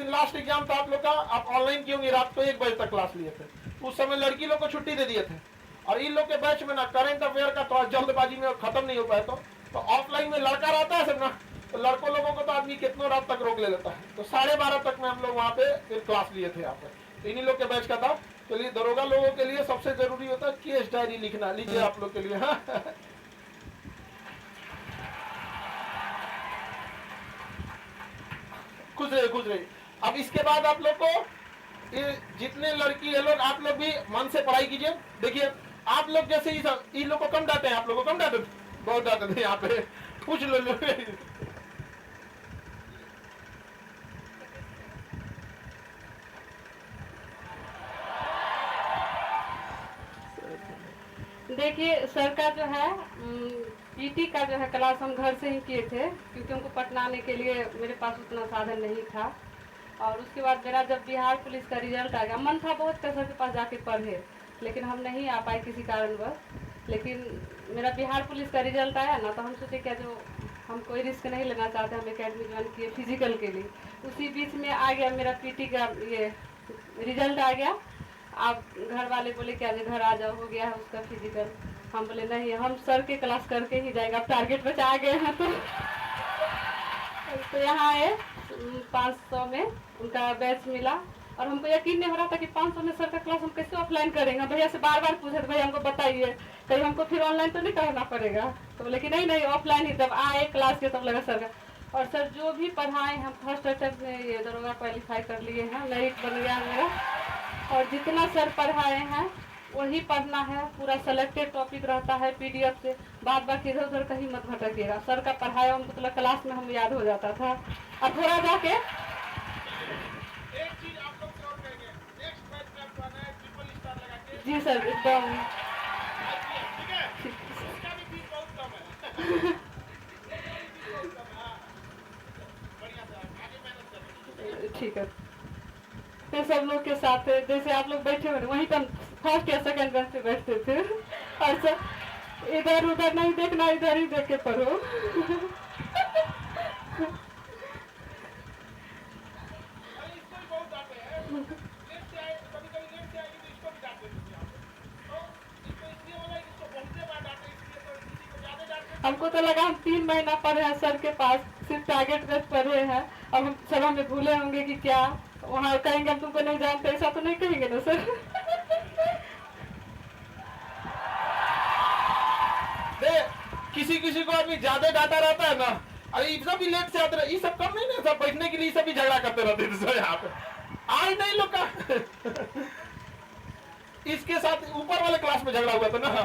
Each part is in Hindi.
दिन लास्ट एग्जाम था आप लोग का, आप ऑनलाइन किए होंगे, रात को 1 बजे तक क्लास लिए थे। उस समय लड़की लोग को छुट्टी दे दिए थे, और इन लोग के बैच में ना करेंट अफेयर का तो जल्दबाजी में खत्म नहीं हो पाया, तो ऑफलाइन में लड़का रहता है सब ना, तो लड़कों लोगों को तो आदमी कितनों रात तक रोक ले लेता है। तो 12:30 तक में हम लोग वहाँ पे फिर क्लास लिए थे यहाँ पे, तो इन्हीं लोग के बैच का था। चलिए, दरोगा लोगों के लिए सबसे जरूरी होता है केस डायरी लिखना। लीजिए आप लोग के लिए। हाँ, खुश रहे खुश रहे। अब इसके बाद आप लोग को ये जितने लड़की है लोग, आप लोग भी मन से पढ़ाई कीजिए। देखिए, आप लोग जैसे इन लोग को कम डांटे हैं, आप लोग को कम डांटे, बहुत डांटे थे यहाँ पे, पूछ लो लोग। देखिए, सर का जो है पीटी का जो है क्लास हम घर से ही किए थे, क्योंकि उनको पटना आने के लिए मेरे पास उतना साधन नहीं था। और उसके बाद मेरा जब बिहार पुलिस का रिजल्ट आ गया, मन था बहुत सर के पास जाके पढ़े, लेकिन हम नहीं आ पाए किसी कारणवश। लेकिन मेरा बिहार पुलिस का रिजल्ट आया ना, तो हम सोचे क्या जो हम कोई रिस्क नहीं लेना चाहते, हम एकेडमी ज्वाइन किए फिजिकल के लिए। उसी बीच में आ गया मेरा पीटी का ये रिजल्ट आ गया। आप घर वाले बोले कि आज घर आ जाओ, हो गया है उसका फिजिकल। हम बोले नहीं, हम सर के क्लास करके ही जाएगा, अब टारगेट पे आ गए हैं। तो यहाँ आए 500 में उनका बैच मिला, और हमको यकीन नहीं हो रहा था कि 500 में सर का क्लास हम कैसे ऑफलाइन करेंगे। भैया से बार बार पूछे, भैया हमको बताइए, कहीं हमको फिर ऑनलाइन तो नहीं करना पड़ेगा। तो बोले कि नहीं नहीं, ऑफलाइन ही। जब आए क्लास के तब लगा सर का, और सर जो भी पढ़ाए हम फर्स्ट अटेम्प्ट में ये दरोगा क्वालिफाई कर लिए हैं, मेरिट बन गया मेरा। और जितना सर पढ़ाए हैं वही पढ़ना है, पूरा सेलेक्टेड टॉपिक रहता है पीडीएफ से, बाद बाकी इधर उधर कहीं मत भटकिएगा। सर का पढ़ाया उनको तो क्लास में हम याद हो जाता था। और थोड़ा जाके एक चीज आप लोग जरूर करेंगे, नेक्स्ट बैच में आपको आना है ट्रिपल स्टार लगा के। जी सर, एकदम ठीक है, इसका भी फीस बहुत कम है। बढ़िया से आगे मेहनत करेंगे। ठीक है। फिर सब लोग के साथ जैसे आप लोग बैठे हुए वहीं पर फर्स्ट या सेकंड बेंच पे बैठते थे, और सर इधर उधर नहीं देखना, इधर ही देख के पढ़ो। हमको तो लगा हम 3 महीना पढ़े हैं सर के पास, सिर्फ टारगेट बेस पढ़े हैं। अब हम सर हमें भूले होंगे कि क्या वहाँ कहेंगे हम तुमको नहीं जानते, ऐसा तो नहीं कहेंगे ना सर। किसी किसी को अभी ज्यादा डाटा रहता है ना, अरे सब भी लेट से आते रहे, ये सब कम नहीं ना, सब बैठने के लिए सब भी झगड़ा करते रहते थे सर यहाँ पे। आज नहीं लोग का इसके साथ ऊपर वाले क्लास में झगड़ा हुआ था ना,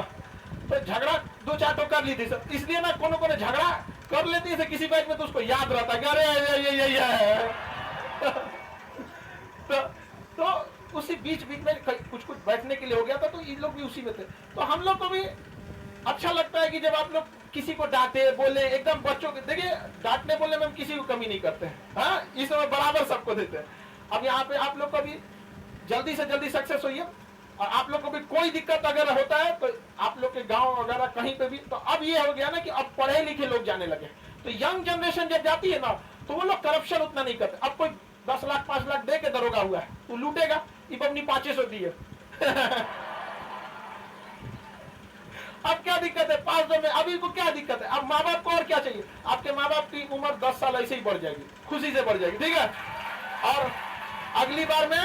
तो झगड़ा 2-4 तो कर ली थी सर, इसलिए ना कोनो कोनो झगड़ा कर लेती है किसी बैच में, तो उसको याद रहता है कि अरे ये तो उसी बीच में कुछ बैठने के लिए हो गया था, तो ये लोग भी उसी में थे। तो हम लोग को भी अच्छा लगता है कि जब आप लोग किसी को डांटे बोले, एकदम बच्चों के देखिए डांटने बोलने में हम किसी को कमी नहीं करते हैं, हाँ, इस समय बराबर सबको देते हैं। अब यहाँ पे आप लोग को भी जल्दी से जल्दी सक्सेस होइए, और आप लोग को भी कोई दिक्कत अगर होता है तो आप लोग के गांव वगैरह कहीं पे भी, तो अब ये हो गया ना कि अब पढ़े लिखे लोग जाने लगे, तो यंग जनरेशन जब जाती है ना, तो वो लोग करप्शन उतना नहीं करते। अब कोई 10 लाख 5 लाख दे के दरोगा हुआ है, तो लूटेगा, ये अपनी 500 दी है। अब क्या दिक्कत है 500 में, अभी को क्या दिक्कत है? अब माँ बाप को और क्या चाहिए? आपके माँ बाप की उम्र 10 साल ऐसे ही बढ़ जाएगी, खुशी से बढ़ जाएगी, ठीक है। और अगली बार में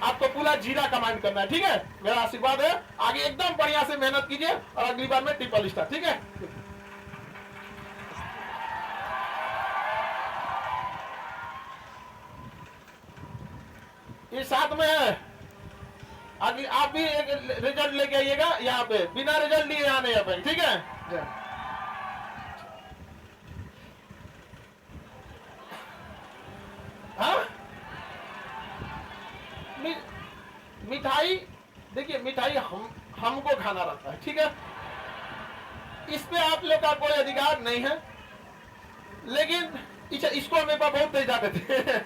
आपको पूरा जीरा कमांड करना है, ठीक है। मेरा आशीर्वाद है, आगे एकदम बढ़िया से मेहनत कीजिए, और अगली बार में ट्रिपल स्टार, ठीक है। ये साथ में है, आगे आप भी एक रिजल्ट लेके आइएगा यहाँ पे, बिना रिजल्ट लिए यहाँ नहीं आ पाएंगे, ठीक है। हाँ, मिठाई देखिए, मिठाई हमको खाना रहता है, ठीक है, इस पे आप लोग का कोई अधिकार नहीं है। लेकिन इसको हमें बहुत तेज जाते थे।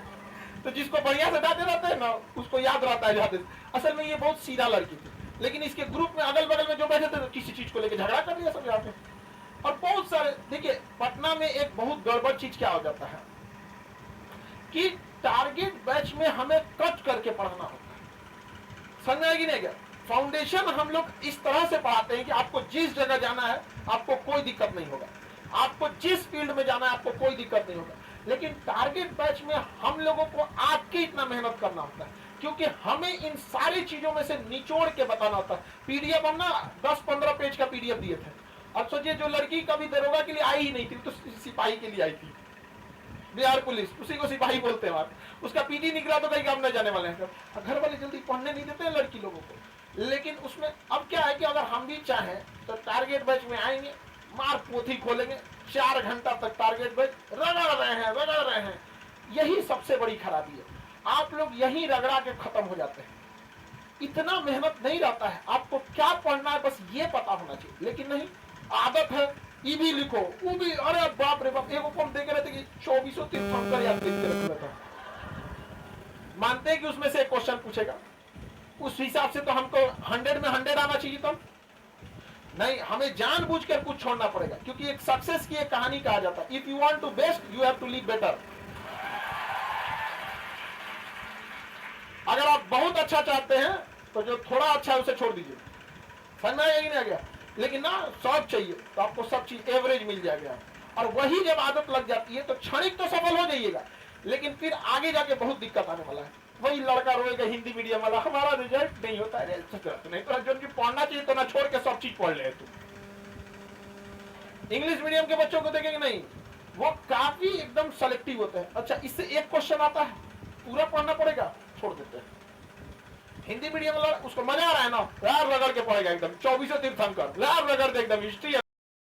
तो जिसको बढ़िया से डांटे रहते हैं ना, उसको याद रहता है जाते। असल में ये बहुत सीधा लड़की थी, लेकिन इसके ग्रुप में अगल बगल में जो बैठे थे, तो किसी चीज को लेकर झगड़ा कर लिया सब यहाँ पे। और बहुत सारे देखिए, पटना में एक बहुत गड़बड़ चीज क्या हो जाता है कि टारगेट बैच में हमें कट करके पढ़ाना होता है। समझ में आएगी नहीं क्या? फाउंडेशन हम लोग इस तरह से पढ़ाते हैं कि आपको जिस जगह जाना है आपको कोई दिक्कत नहीं होगा, आपको जिस फील्ड में जाना है आपको कोई दिक्कत नहीं होगा। लेकिन टारगेट बैच में हम लोगों को आपके इतना मेहनत करना होता है, क्योंकि हमें इन सारी चीजों में से निचोड़ के बताना होता है। पीडीएफ हम ना 10-15 पेज का पीडीएफ दिए थे। अब सोचिए जो लड़की कभी दरोगा के लिए आई ही नहीं थी, तो सिपाही के लिए आई थी, बिहार पुलिस, उसी को सिपाही बोलते हैं। उसका पीडी निकला तो कहीं काम न जाने वाले हैं। घर वाले जल्दी पढ़ने नहीं देते हैं लड़की लोगों को। लेकिन उसमें अब क्या है कि अगर हम भी चाहें तो टारगेट बैच में आएंगे, मार पोथी खोलेंगे, 4 घंटा तक टारगेट बैच रगड़ रहे हैं। यही सबसे बड़ी खराबी है, आप लोग यही रगड़ा के खत्म हो जाते हैं। इतना मेहनत नहीं रहता है, आपको क्या पढ़ना है बस ये पता होना चाहिए। लेकिन नहीं, आदत है ई भी लिखो, वो भी, अरे बाप रे बाप, एगो कम देख रहे थे कि 2400 तीर्थंकर याद लिख के रख लेता। मानते हैं कि उसमें से एक क्वेश्चन पूछेगा, उस हिसाब से तो हमको 100 में 100 आना चाहिए। तो नहीं, हमें जानबूझ कर कुछ छोड़ना पड़ेगा, क्योंकि एक सक्सेस की एक कहानी कहा जाता है, if you want to best you have to live better. अगर आप बहुत अच्छा चाहते हैं तो जो थोड़ा अच्छा है उसे छोड़ दीजिए। समझ में आया कि नहीं आ गया? लेकिन ना सब चाहिए तो आपको सब चीज एवरेज मिल जाएगा, और वही जब आदत लग जाती है तो क्षणिक तो सफल हो जाइएगा, लेकिन फिर आगे जाके बहुत दिक्कत आने वाला है। वही लड़का रोएगा हिंदी मीडियम वाला, हमारा रिजल्ट नहीं होता है। नहीं तो जो कि पढ़ना चाहिए तो ना छोड़ के सब चीज पढ़ ले तू। इंग्लिश मीडियम के बच्चों को देखेंगे नहीं, वो काफी एकदम सेलेक्टिव होते हैं। अच्छा, इससे एक क्वेश्चन आता है, पूरा पढ़ना पड़ेगा, छोड़ देते हैं। हिंदी मीडियम वाला उसको मजा आ रहा है ना, यार रगड़ के पड़ेगा एकदम, 2400 तीर्थंकर, यार रगड़ दे एकदम, हिस्ट्री